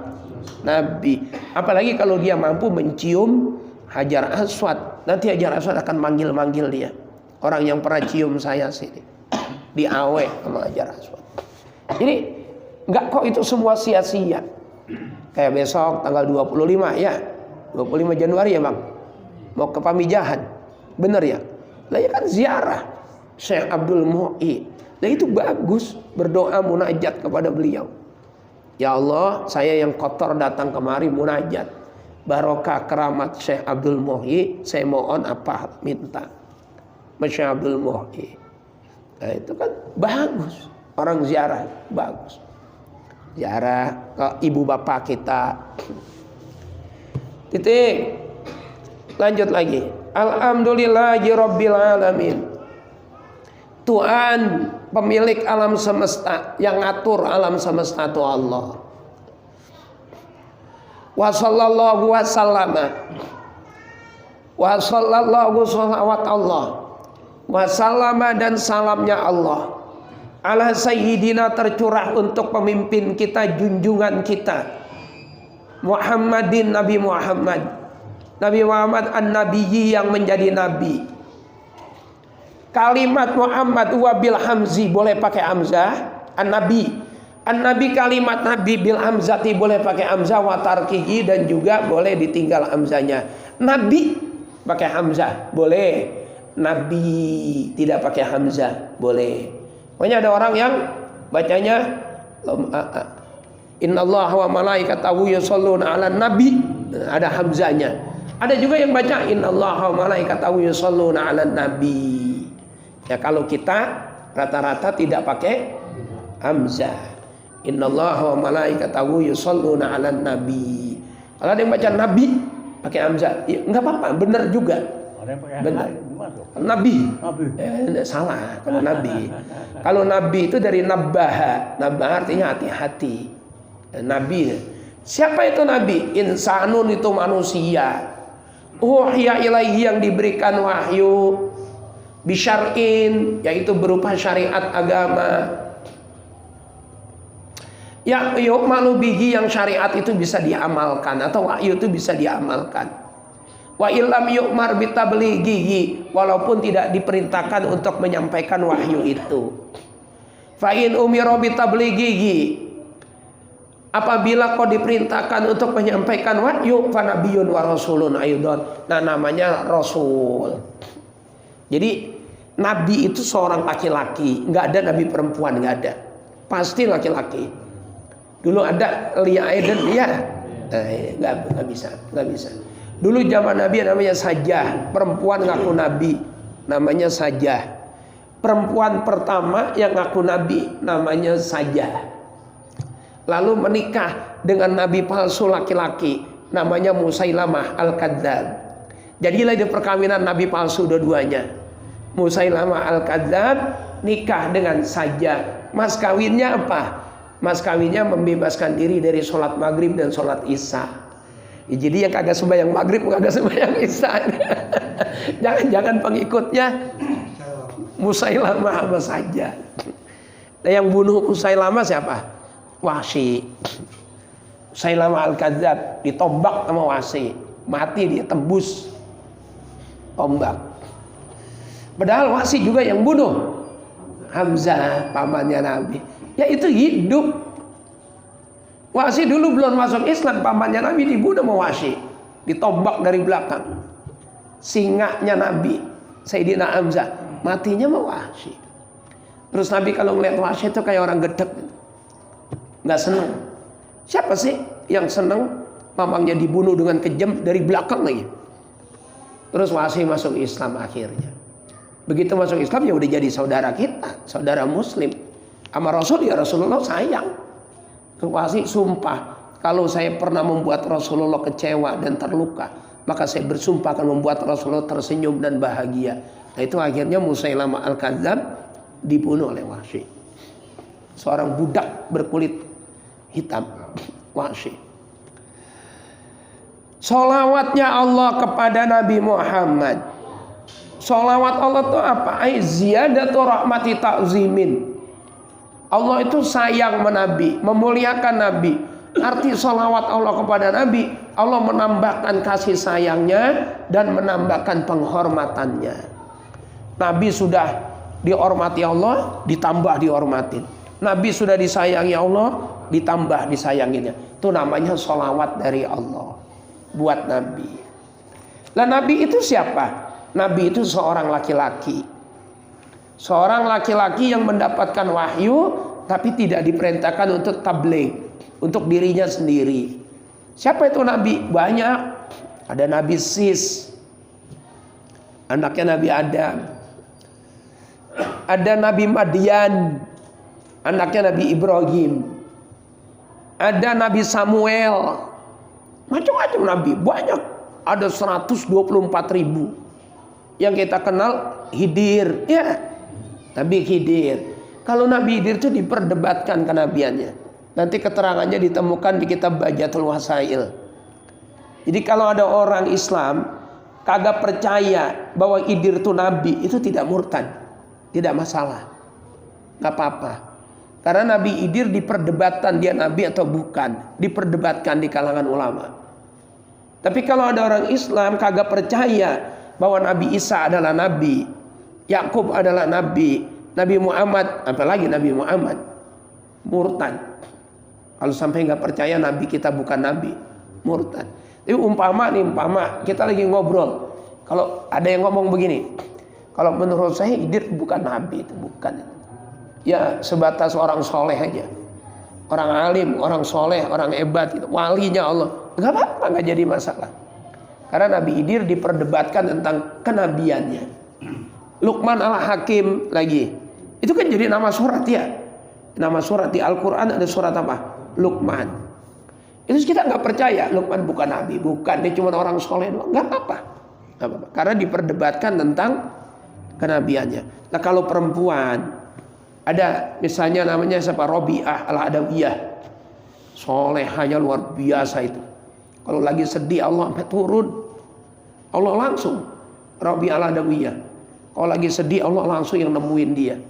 Nabi. Apalagi kalau dia mampu mencium Hajar Aswad. Nanti Hajar Aswad akan manggil-manggil dia. Orang yang pernah cium saya sini. Di Awe sama Hajar Aswad. Jadi enggak kok itu semua sia-sia. Kayak besok tanggal 25 ya. 25 Januari ya Bang. Mau ke Pamijahan. Bener ya? Lah ya kan ziarah Syekh Abdul Muhyi. Nah itu bagus, berdoa munajat kepada beliau. Ya Allah, saya yang kotor datang kemari munajat. Barokah keramat Syekh Abdul Muhyi, saya mohon apa minta. Syekh Abdul Muhyi. Nah itu kan bagus. Orang ziarah bagus. Ziarah ke ibu bapak kita. Titik. Lanjut lagi. Alhamdulillahi Rabbil Alamin. Tuhan pemilik alam semesta, yang ngatur alam semesta itu Allah. Wa sallallahu wa sallama. Wa sallallahu salawat Allah. Wa sallama dan salamnya Allah. Ala sayyidina tercurah untuk pemimpin kita, junjungan kita. Muhammadin Nabi Muhammad. Nabi Muhammad an-Nabiyyi yang menjadi nabi. Kalimat Muhammad wa bil hamzi boleh pakai hamzah. An-Nabi. An-Nabi kalimat Nabi bil hamzati boleh pakai hamzah wa tarkihi dan juga boleh ditinggal hamzahnya. Nabi pakai hamzah boleh. Nabi tidak pakai hamzah boleh. Pokoknya ada orang yang bacanya innallaha wa malaikatahu yusholluna 'alan nabi, ada hamzahnya. Ada juga yang baca innallaha wa malaikatahu yusholluna 'alan nabi. Ya kalau kita rata-rata tidak pakai hamzah. Innallaha wa malaikatahu yusholluna 'alan nabi. Kalau ada yang baca nabi pakai hamzah, ya enggak apa-apa, benar juga. Benar. Nabi. Salah kalau nabi. Kalau nabi itu dari nabbaha. Nabbaha artinya hati-hati. Nabi. Siapa itu nabi? Insanun itu manusia. Wahya ilaihi yang diberikan wahyu bisyar'in, yaitu berupa syariat agama. Ya yu'malu bihi yang syariat itu bisa diamalkan atau wahyu itu bisa diamalkan. Wa illam yu'mar bitablighihi, walaupun tidak diperintahkan untuk menyampaikan wahyu itu. Fa in umira bitablighihi, apabila kau diperintahkan untuk menyampaikan wahyu, fa nabiyyun wa rasulun aidon. Nah, namanya rasul. Jadi nabi itu seorang laki-laki, nggak ada nabi perempuan, nggak ada. Pasti laki-laki. Dulu ada Lia Eden, ya, nggak bisa. Dulu zaman Nabi namanya Sajah, perempuan ngaku Nabi, namanya Sajah. Perempuan pertama yang ngaku Nabi namanya Sajah. Lalu menikah dengan Nabi palsu laki-laki, namanya Musailamah Al-Kadzdzab. Jadilah di perkawinan Nabi palsu dua-duanya. Musailamah Al-Kadzdzab nikah dengan Sajah. Mas kawinnya apa? Mas kawinnya membebaskan diri dari sholat maghrib dan sholat isya. Ya, jadi yang kagak sembahyang maghrib, kagak sembahyang isya. Jangan pengikutnya Musailamah apa saja. Nah, yang bunuh Musailamah siapa? Wahsy. Musailamah Al-Kadzdzab ditombak sama Wahsy, mati dia tembus tombak. Padahal Wahsy juga yang bunuh Hamzah, pamannya Nabi. Ya itu hidup. Wahsy dulu belum masuk Islam, pamannya Nabi dibunuh sama Wahsy, ditombak dari belakang. Singanya Nabi, Sayyidina Hamzah, matinya sama Wahsy. Terus Nabi kalau ngeliat Wahsy itu kayak orang gedek, nggak seneng. Siapa sih yang seneng mamangnya dibunuh dengan kejam dari belakang lagi? Terus Wahsy masuk Islam akhirnya. Begitu masuk Islam ya udah jadi saudara kita, saudara Muslim. Sama Rasul, ya Rasulullah sayang. Wahsy sumpah, kalau saya pernah membuat Rasulullah kecewa dan terluka, maka saya bersumpah akan membuat Rasulullah tersenyum dan bahagia. Nah itu akhirnya Musailamah Al-Kadzdzab dibunuh oleh Wahsy. Seorang budak berkulit hitam, Wahsy. Sholawatnya Allah kepada Nabi Muhammad. Sholawat Allah itu apa? Ziyadatu rahmati ta'zimin. Allah itu sayang Nabi, memuliakan Nabi. Arti sholawat Allah kepada Nabi, Allah menambahkan kasih sayangnya dan menambahkan penghormatannya. Nabi sudah dihormati Allah, ditambah dihormatin. Nabi sudah disayangi Allah, ditambah disayanginya. Itu namanya sholawat dari Allah buat Nabi. Lah Nabi itu siapa? Nabi itu seorang laki-laki. Seorang laki-laki yang mendapatkan wahyu tapi tidak diperintahkan untuk tabligh, untuk dirinya sendiri. Siapa itu Nabi? Banyak. Ada Nabi Sis, anaknya Nabi Adam. Ada Nabi Madian, anaknya Nabi Ibrahim. Ada Nabi Samuel. Macam-macam Nabi, banyak. Ada 124.000. Yang kita kenal Khidir, ya. Nabi Khidir. Kalau Nabi Khidir itu diperdebatkan kenabiannya. Nanti keterangannya ditemukan di kitab Bajatul Wasail. Jadi kalau ada orang Islam kagak percaya bahwa Khidir itu Nabi, itu tidak murtad, tidak masalah, nggak apa-apa. Karena Nabi Khidir diperdebatkan dia Nabi atau bukan, diperdebatkan di kalangan ulama. Tapi kalau ada orang Islam kagak percaya bahwa Nabi Isa adalah Nabi, Yakub adalah Nabi, Nabi Muhammad, apalagi Nabi Muhammad, murtad. Kalau sampai nggak percaya Nabi kita bukan Nabi, murtad. Tapi umpama kita lagi ngobrol, kalau ada yang ngomong begini, kalau menurut saya Khidir bukan Nabi, itu bukan. Ya sebatas orang soleh aja, orang alim, orang soleh, orang hebat, gitu. Walinya Allah, nggak apa-apa, nggak jadi masalah. Karena Nabi Khidir diperdebatkan tentang kenabiannya. Luqman Al-Hakim lagi, itu kan jadi nama surat ya. Nama surat di Al-Quran ada surat apa? Luqman. Itu kita nggak percaya Luqman bukan Nabi, bukan, dia cuma orang soleh doang, nggak apa-apa. Karena diperdebatkan tentang kenabiannya. Nah kalau perempuan, ada misalnya namanya siapa? Robi'ah Al-Adawiyah, solehanya luar biasa itu. Kalau lagi sedih Allah sampai turun, Allah langsung. Robi'ah Al-Adawiyah, kalau lagi sedih Allah langsung yang nemuin dia,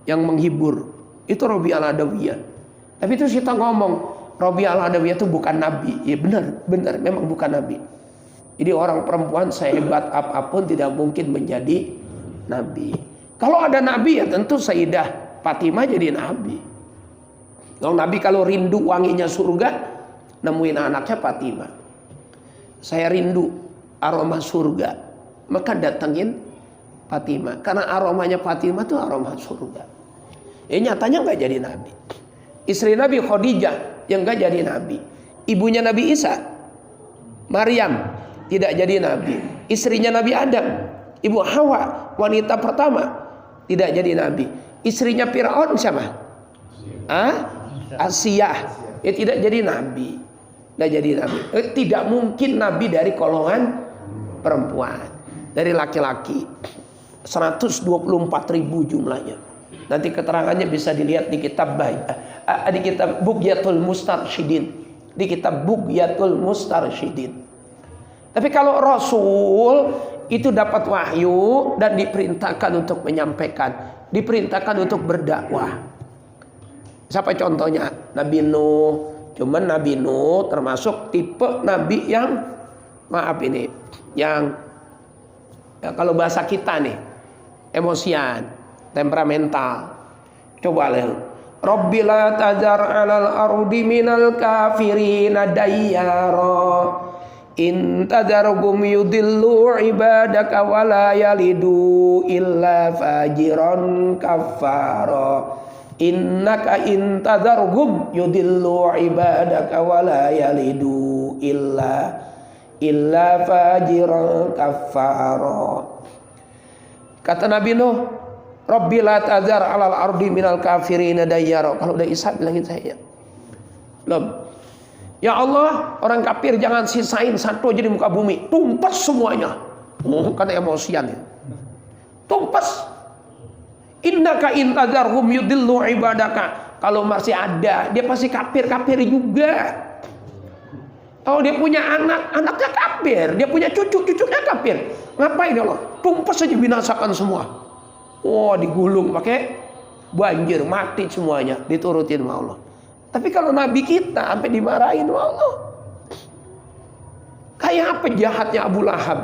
yang menghibur. Itu Robi'ah Al-Adawiyah. Tapi itu kita ngomong Robi al-Adawiyah itu bukan nabi. Ya benar memang bukan nabi. Jadi orang perempuan sehebat apapun tidak mungkin menjadi nabi. Kalau ada nabi ya tentu Sayyidah Fatimah jadi nabi. Kalau nabi kalau rindu wanginya surga, nemuin anaknya Fatimah. Saya rindu aroma surga, maka datengin Fatimah. Karena aromanya Fatimah itu aroma surga. Nyatanya nggak jadi nabi. Istri Nabi Khadijah yang nggak jadi nabi. Ibunya Nabi Isa, Maryam, tidak jadi nabi. Istrinya Nabi Adam, Ibu Hawa, wanita pertama, tidak jadi nabi. Istrinya Fir'aun siapa? Asiyah, tidak jadi nabi. Nggak jadi nabi. Tidak mungkin nabi dari golongan perempuan, dari laki-laki. 124.000 jumlahnya. Nanti keterangannya bisa dilihat di kitab di kitab Bughyatul Mustarsyidin. Di kitab Bughyatul Mustarsyidin. Tapi kalau Rasul itu dapat wahyu dan diperintahkan untuk menyampaikan, diperintahkan untuk berdakwah. Siapa contohnya? Nabi Nuh. Cuman Nabi Nuh termasuk tipe nabi yang yang ya, kalau bahasa kita nih emosian, temperamental. Coba lihat. Rabbi la tazar 'alal ardi minal kafirina dayyara. In tadarhum yudillu ibadaka wa la yalidu illa fajiran kafara. Innaka in tadarhum yudillu ibadaka wa la yalidu illa fajiran kafara. Kata Nabi Nuh, Rabbi la tazar 'alal ardi minal kafirina dayyara. Kalau udah Isa bilangin saya. Belum. Ya Allah, orang kafir jangan sisain satu aja di muka bumi. Tumpas semuanya. Karena emosian. Tumpas. Innaka in tazarhum yudillu ibadaka. Kalau masih ada, dia pasti kafir juga. Kalau dia punya anak, anaknya kafir. Dia punya cucu, cucunya kafir. Ngapain ya Allah? Tumpas saja binasakan semua. Digulung pakai banjir, mati semuanya, diturutin sama Allah. Tapi kalau Nabi kita sampai dimarahin sama Allah. Kayak apa jahatnya Abu Lahab?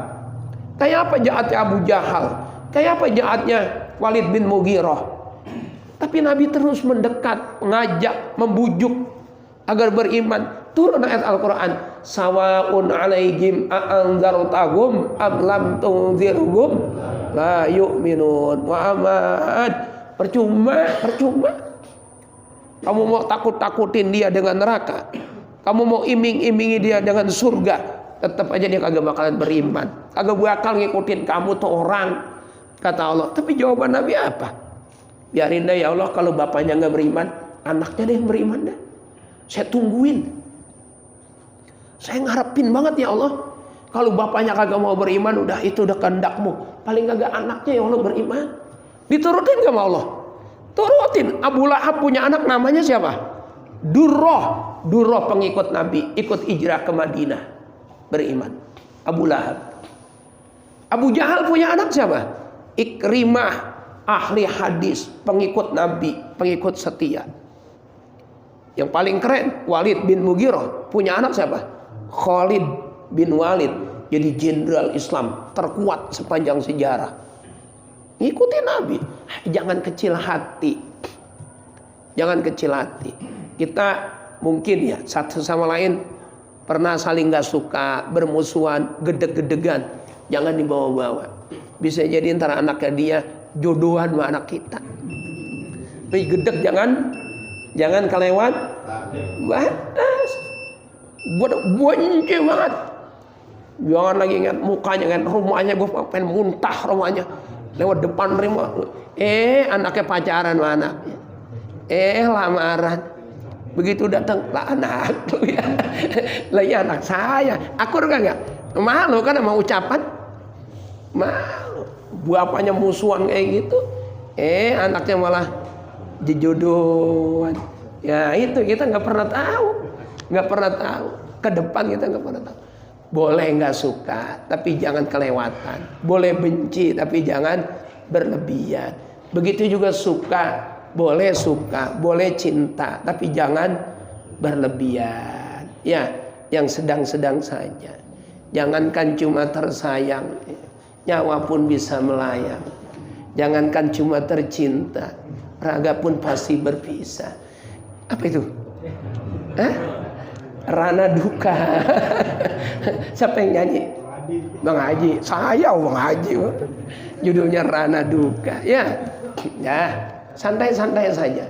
Kayak apa jahatnya Abu Jahal? Kayak apa jahatnya Walid bin Mughirah? Tapi Nabi terus mendekat, mengajak, membujuk agar beriman. Turun ayat Al-Quran, Sawa'un alaihim a'anzartahum am lam tunzirhum la yu'minun. Muhammad, percuma. Kamu mau takut-takutin dia dengan neraka, kamu mau iming-imingi dia dengan surga, tetap aja dia kagak bakalan beriman. Kagak bakal ngikutin kamu tuh orang, kata Allah. Tapi jawaban Nabi apa? Biarin deh ya Allah, kalau bapaknya nggak beriman, anaknya deh yang beriman dah. Saya tungguin. Saya ngarepin banget ya Allah, kalau bapaknya kagak mau beriman, udah itu udah kehendakmu. Paling kagak anaknya ya Allah beriman. Diturutin gak sama Allah? Turutin. Abu Lahab punya anak namanya siapa? Durrah pengikut Nabi, ikut hijrah ke Madinah, beriman. Abu Lahab. Abu Jahal punya anak siapa? Ikrimah, ahli hadis, pengikut Nabi, pengikut setia. Yang paling keren Walid bin Mughirah punya anak siapa? Khalid bin Walid, jadi jenderal Islam terkuat sepanjang sejarah. Ngikutin Nabi. Jangan kecil hati. Jangan kecil hati. Kita mungkin ya satu sama lain pernah saling gak suka, bermusuhan, gedeg-gedegan. Jangan dibawa-bawa. Bisa jadi antara anaknya dia jodohan sama anak kita. Tapi gedeg jangan kelewat batas. Benci banget. Jangan lagi ingat mukanya kan, rumahnya gue pengen muntah rumahnya. Lewat depan rumah. Anaknya pacaran sama anaknya. Lamaran. Begitu datang, lah anak lu ya. Lah ya anak saya. Akur enggak? Malu kan sama ucapan. Malu. Bapaknya musuhan kayak gitu. Anaknya malah dijodohan. Ya itu kita nggak pernah tahu. Ke depan kita nggak pernah tahu. Boleh nggak suka, tapi jangan kelewatan. Boleh benci, tapi jangan berlebihan. Begitu juga suka, boleh suka, boleh cinta, tapi jangan berlebihan. Ya, yang sedang-sedang saja. Jangankan cuma tersayang, nyawa pun bisa melayang. Jangankan cuma tercinta, raga pun pasti berpisah. Apa itu? Rana duka. Siapa yang nyanyi? Bang Haji. Saya Bang Haji. Judulnya Rana Duka. Ya, santai-santai saja.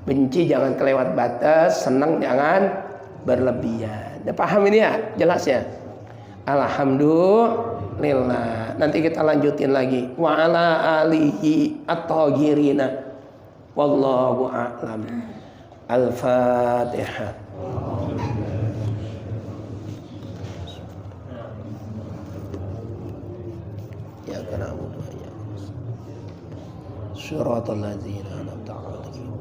Benci jangan kelewat batas, senang jangan berlebihan. Udah paham ini ya? Jelas ya? Alhamdulillah. Nanti kita lanjutin lagi. Wa ala alihi at-thahirina. Wallahu a'lam. Al-Fatihah. Ya kana abudu wa ya Shiratal ladzina an'amta 'alaihim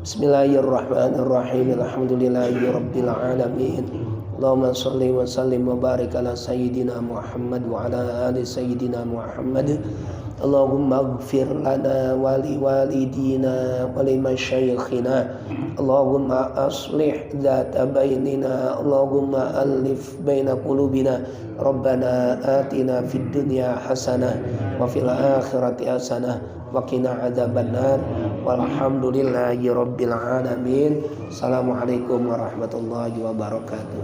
Bismillahirrahmanirrahim. Alhamdulillahirabbil alamin. Allahumma shalli wa sallim wa barik ala sayyidina Muhammad wa ala ali sayyidina Muhammad. Allahumma ighfir lana wa li walidina wa li masyayikhina. Allahumma aslih dzata bainina. Allahumma alif baina qulubina. Rabbana atina fid dunya hasanah wa fil akhirati hasanah wa qina adzabannar. Walhamdulillahi rabbil alamin. Assalamualaikum warahmatullahi wabarakatuh.